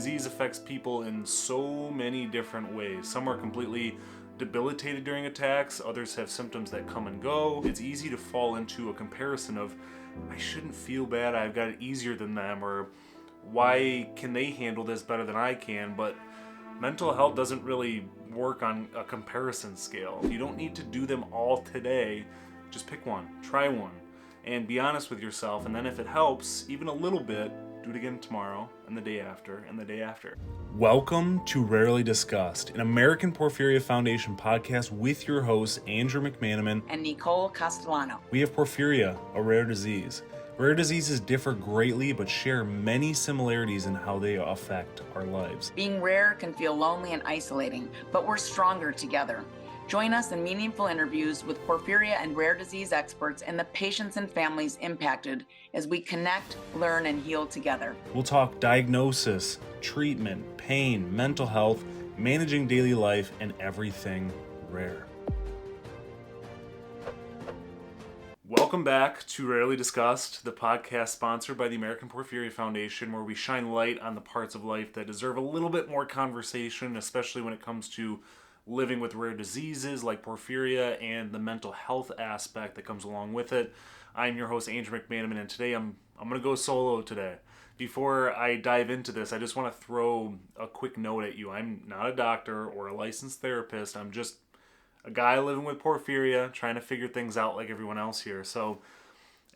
disease affects people in so many different ways. Some are completely debilitated during attacks, others have symptoms that come and go. It's easy to fall into a comparison of, I shouldn't feel bad, I've got it easier than them, or why can they handle this better than I can? But mental health doesn't really work on a comparison scale. You don't need to do them all today. Just pick one, try one, and be honest with yourself. And then if it helps, even a little bit, do it again tomorrow, and the day after, and the day after. Welcome to Rarely Discussed, an American Porphyria Foundation podcast with your hosts, Andrew McManamon and Nicole Castellano. We have porphyria, a rare disease. Rare diseases differ greatly but share many similarities in how they affect our lives. Being rare can feel lonely and isolating, but we're stronger together. Join us in meaningful interviews with porphyria and rare disease experts and the patients and families impacted as we connect, learn, and heal together. We'll talk diagnosis, treatment, pain, mental health, managing daily life, and everything rare. Welcome back to Rarely Discussed, the podcast sponsored by the American Porphyria Foundation, where we shine light on the parts of life that deserve a little bit more conversation, especially when it comes to living with rare diseases like porphyria and the mental health aspect that comes along with it. I'm your host, Andrew McManamon, and today I'm going to go solo today. Before I dive into this, I just want to throw a quick note at you. I'm not a doctor or a licensed therapist. I'm just a guy living with porphyria, trying to figure things out like everyone else here. So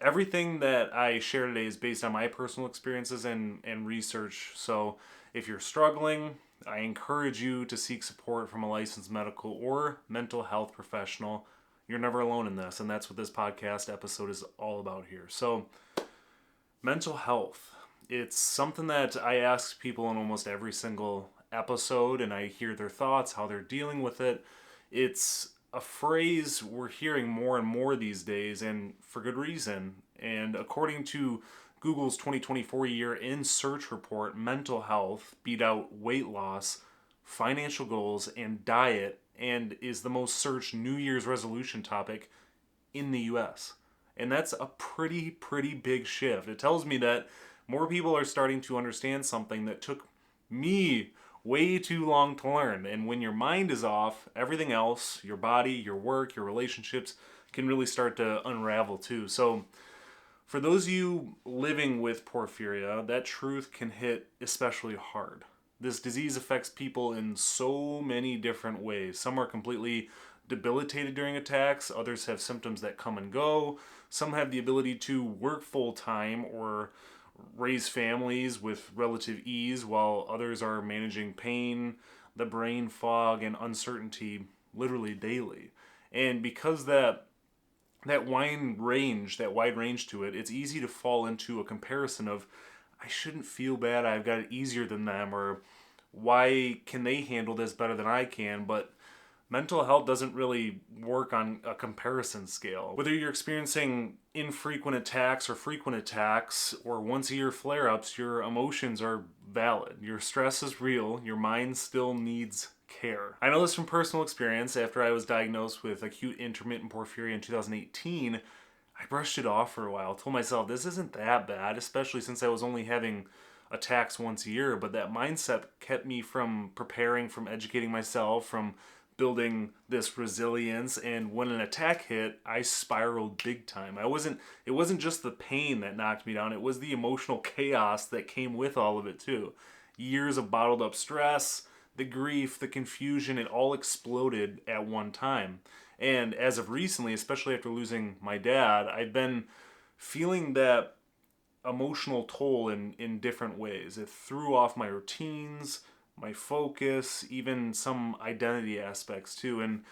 everything that I share today is based on my personal experiences and research. So if you're struggling, I encourage you to seek support from a licensed medical or mental health professional. You're never alone in this, and that's what this podcast episode is all about here. So, mental health. It's something that I ask people in almost every single episode, and I hear their thoughts, how they're dealing with it. It's a phrase we're hearing more and more these days, and for good reason. And according to Google's 2024 year in search report, mental health beat out weight loss, financial goals, and diet, and is the most searched New Year's resolution topic in the US. And that's a pretty big shift. It tells me that more people are starting to understand something that took me way too long to learn. And when your mind is off, everything else, your body, your work, your relationships, can really start to unravel too. So for those of you living with porphyria, that truth can hit especially hard. This disease affects people in so many different ways. Some are completely debilitated during attacks, others have symptoms that come and go. Some have the ability to work full-time or raise families with relative ease, while others are managing pain, the brain fog, and uncertainty literally daily. And because that wide range to it, it's easy to fall into a comparison of, I shouldn't feel bad, I've got it easier than them, or why can they handle this better than I can? But mental health doesn't really work on a comparison scale. Whether you're experiencing infrequent attacks or frequent attacks or once a year flare-ups, your emotions are valid. Your stress is real. Your mind still needs care. I know this from personal experience. After I was diagnosed with acute intermittent porphyria in 2018, I brushed it off for a while. Told myself this isn't that bad, especially since I was only having attacks once a year. But that mindset kept me from preparing, from educating myself, from building this resilience. And when an attack hit, I spiraled big time. It wasn't just the pain that knocked me down. It was the emotional chaos that came with all of it too. Years of bottled up stress, the grief, the confusion, it all exploded at one time. And as of recently, especially after losing my dad, I've been feeling that emotional toll in different ways. It threw off my routines, my focus, even some identity aspects too. And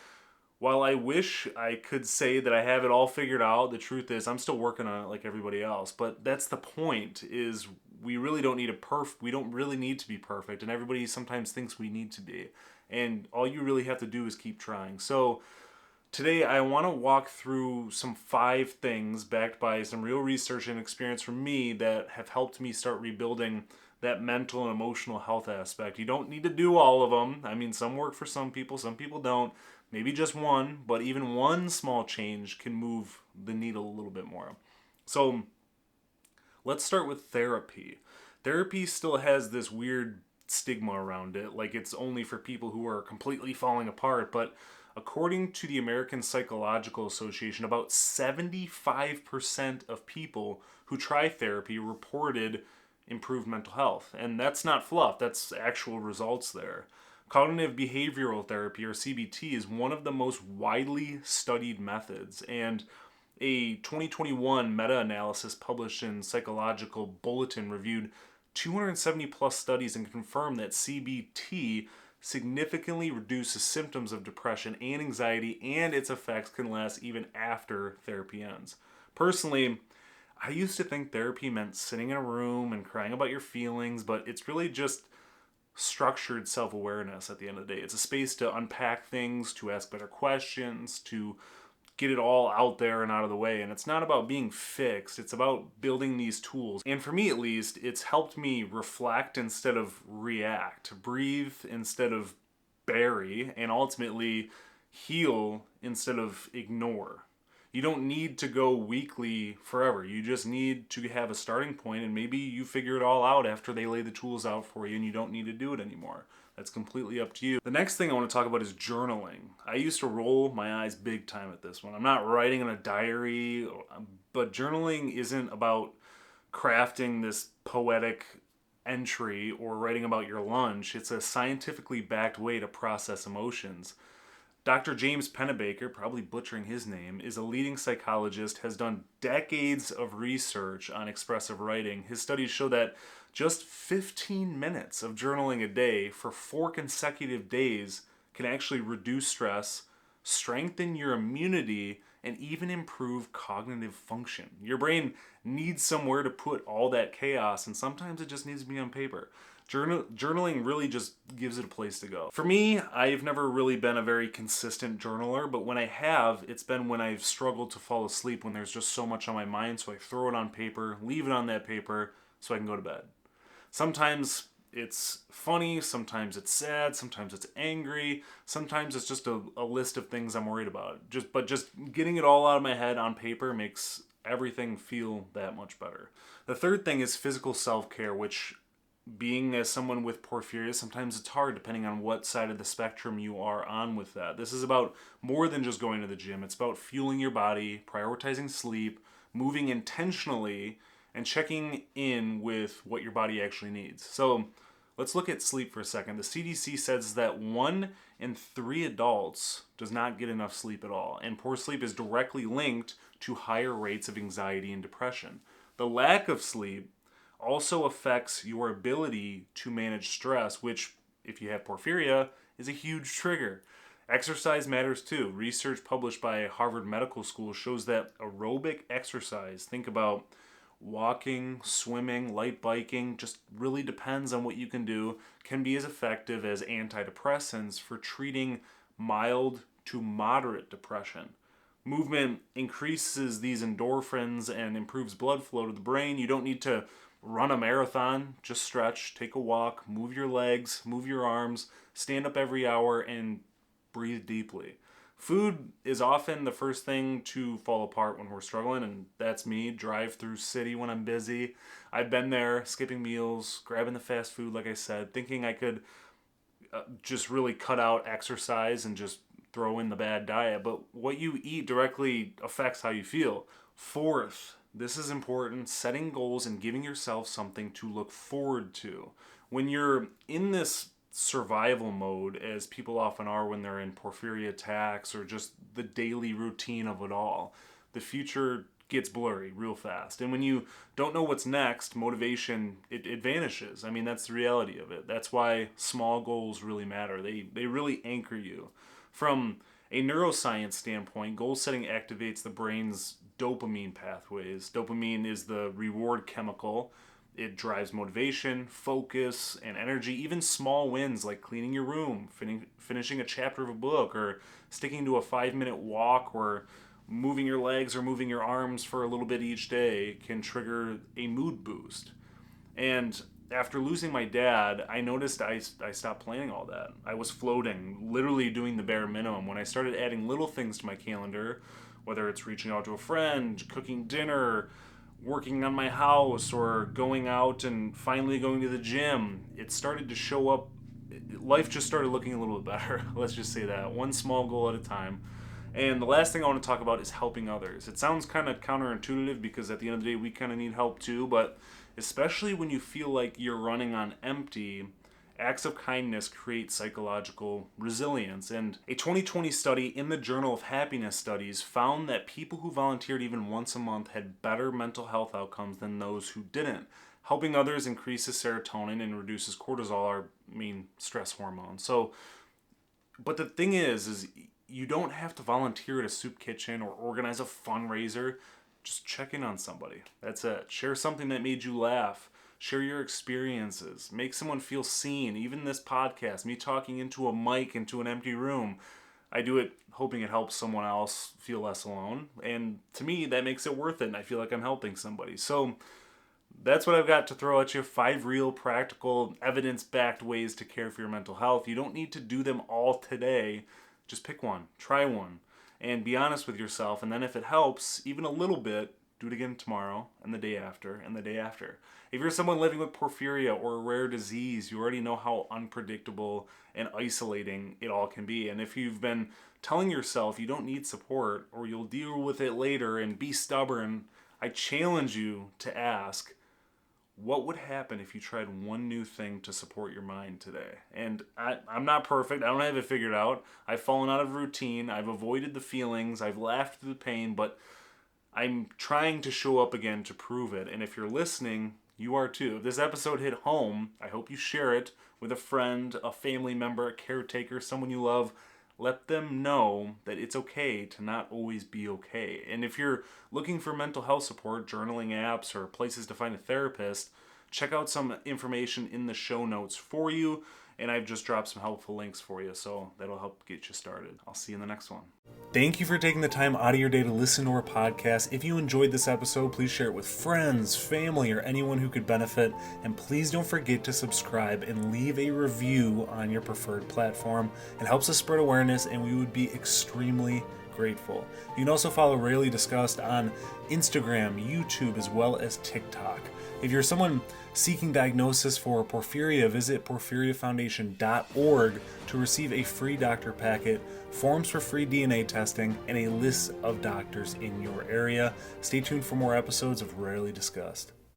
while I wish I could say that I have it all figured out, the truth is I'm still working on it like everybody else. But that's the point, is we really don't need we don't really need to be perfect, and everybody sometimes thinks we need to be. And all you really have to do is keep trying. So today I want to walk through some 5 things backed by some real research and experience from me that have helped me start rebuilding that mental and emotional health aspect. You don't need to do all of them. I mean, some work for some people don't. Maybe just one, but even one small change can move the needle a little bit more. So let's start with therapy. Therapy still has this weird stigma around it, like it's only for people who are completely falling apart. But according to the American Psychological Association, about 75% of people who try therapy reported improved mental health. And that's not fluff, that's actual results there. Cognitive behavioral therapy, or CBT, is one of the most widely studied methods, and a 2021 meta-analysis published in Psychological Bulletin reviewed 270 plus studies and confirmed that CBT significantly reduces symptoms of depression and anxiety, and its effects can last even after therapy ends. Personally, I used to think therapy meant sitting in a room and crying about your feelings, but it's really just structured self-awareness at the end of the day. It's a space to unpack things, to ask better questions, to get it all out there and out of the way. And it's not about being fixed, it's about building these tools. And for me at least, it's helped me reflect instead of react, breathe instead of bury, and ultimately heal instead of ignore. You don't need to go weekly forever. You just need to have a starting point, and maybe you figure it all out after they lay the tools out for you and you don't need to do it anymore. That's completely up to you. The next thing I want to talk about is journaling. I used to roll my eyes big time at this one. I'm not writing in a diary, but journaling isn't about crafting this poetic entry or writing about your lunch. It's a scientifically backed way to process emotions. Dr. James Pennebaker, probably butchering his name, is a leading psychologist, has done decades of research on expressive writing. His studies show that just 15 minutes of journaling a day for 4 consecutive days can actually reduce stress, strengthen your immunity, and even improve cognitive function. Your brain needs somewhere to put all that chaos, and sometimes it just needs to be on paper. Journaling really just gives it a place to go. For me, I've never really been a very consistent journaler, but when I have, it's been when I've struggled to fall asleep, when there's just so much on my mind, so I throw it on paper, leave it on that paper, so I can go to bed. Sometimes it's funny, sometimes it's sad, sometimes it's angry, sometimes it's just a list of things I'm worried about. But just getting it all out of my head on paper makes everything feel that much better. The third thing is physical self-care, which, being as someone with porphyria, sometimes it's hard depending on what side of the spectrum you are on with that. This is about more than just going to the gym. It's about fueling your body, prioritizing sleep, moving intentionally, and checking in with what your body actually needs. So let's look at sleep for a second. The CDC says that 1 in 3 adults does not get enough sleep at all, and poor sleep is directly linked to higher rates of anxiety and depression. The lack of sleep also affects your ability to manage stress, which, if you have porphyria, is a huge trigger. Exercise matters too. Research published by Harvard Medical School shows that aerobic exercise, think about walking, swimming, light biking, just really depends on what you can do, can be as effective as antidepressants for treating mild to moderate depression. Movement increases these endorphins and improves blood flow to the brain. You don't need to run a marathon, just stretch, take a walk, move your legs, move your arms, stand up every hour, and breathe deeply. Food is often the first thing to fall apart when we're struggling, and that's me. Drive through city when I'm busy. I've been there, skipping meals, grabbing the fast food, like I said, thinking I could just really cut out exercise and just throw in the bad diet. But what you eat directly affects how you feel. Fourth, this is important, setting goals and giving yourself something to look forward to. When you're in this survival mode, as people often are when they're in porphyria attacks or just the daily routine of it all, the future gets blurry real fast. And when you don't know what's next, motivation, it vanishes. I mean, that's the reality of it. That's why small goals really matter. They really anchor you. From a neuroscience standpoint, goal setting activates the brain's dopamine pathways. Dopamine is the reward chemical. It drives motivation, focus, and energy. Even small wins like cleaning your room, finishing a chapter of a book, or sticking to a 5-minute walk, or moving your legs or moving your arms for a little bit each day can trigger a mood boost. And after losing my dad, I noticed I stopped planning all that. I was floating, literally doing the bare minimum. When I started adding little things to my calendar, whether it's reaching out to a friend, cooking dinner, working on my house or going out and finally going to the gym, it started to show up. Life just started looking a little bit better. Let's just say that. One small goal at a time. And the last thing I want to talk about is helping others. It sounds kind of counterintuitive because at the end of the day, we kind of need help too, but especially when you feel like you're running on empty, acts of kindness create psychological resilience. And a 2020 study in the Journal of Happiness Studies found that people who volunteered even once a month had better mental health outcomes than those who didn't. Helping others increases serotonin and reduces cortisol, our main stress hormone. So, but the thing is you don't have to volunteer at a soup kitchen or organize a fundraiser. Just check in on somebody. That's it. Share something that made you laugh. Share your experiences. Make someone feel seen. Even this podcast, me talking into a mic, into an empty room, I do it hoping it helps someone else feel less alone. And to me, that makes it worth it, and I feel like I'm helping somebody. So that's what I've got to throw at you. 5 real, practical, evidence-backed ways to care for your mental health. You don't need to do them all today. Just pick one. Try one. And be honest with yourself. And then if it helps, even a little bit, do it again tomorrow, and the day after, and the day after. If you're someone living with porphyria or a rare disease, you already know how unpredictable and isolating it all can be. And if you've been telling yourself you don't need support or you'll deal with it later and be stubborn, I challenge you to ask, what would happen if you tried one new thing to support your mind today? And I'm not perfect. I don't have it figured out. I've fallen out of routine. I've avoided the feelings. I've laughed through the pain, but I'm trying to show up again to prove it. And if you're listening, you are too. If this episode hit home, I hope you share it with a friend, a family member, a caretaker, someone you love. Let them know that it's okay to not always be okay. And if you're looking for mental health support, journaling apps, or places to find a therapist, check out some information in the show notes for you. And I've just dropped some helpful links for you, so that'll help get you started. I'll see you in the next one. Thank you for taking the time out of your day to listen to our podcast. If you enjoyed this episode, please share it with friends, family, or anyone who could benefit. And please don't forget to subscribe and leave a review on your preferred platform. It helps us spread awareness, and we would be extremely grateful. You can also follow Rarely Discussed on Instagram, YouTube, as well as TikTok. If you're someone seeking diagnosis for porphyria, visit porphyriafoundation.org to receive a free doctor packet, forms for free DNA testing, and a list of doctors in your area. Stay tuned for more episodes of Rarely Discussed.